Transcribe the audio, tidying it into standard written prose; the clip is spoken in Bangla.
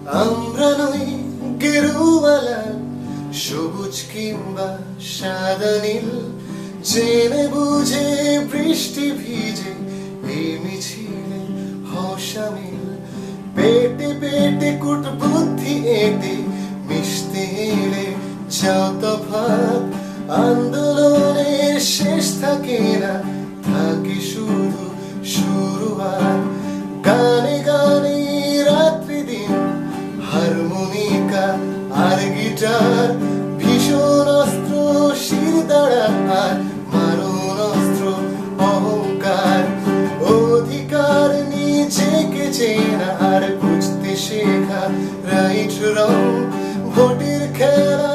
আমরা নই গেরুওয়ালা, সবুজ কিংবা সাদা নীল, জেনে বুঝে বৃষ্টি ভিজে এই মিছিলে হও শামিল। পেটে পেটে কুট বুদ্ধি এঁটে মিশতে এলে যাও তফাৎ, আন্দোলনের শেষ থাকে না, থাকে শুধু শুরুয়াত। গানে গানে রাত্রি দিন, হারমোনিকা আর গিটার, ভীষণ অস্ত্র শির দাঁড়া আর মারণ অস্ত্র অহংকার। অধিকার নিজেকে চেনা আর বুঝতে শেখা রাইট রং, ভোটের খেলা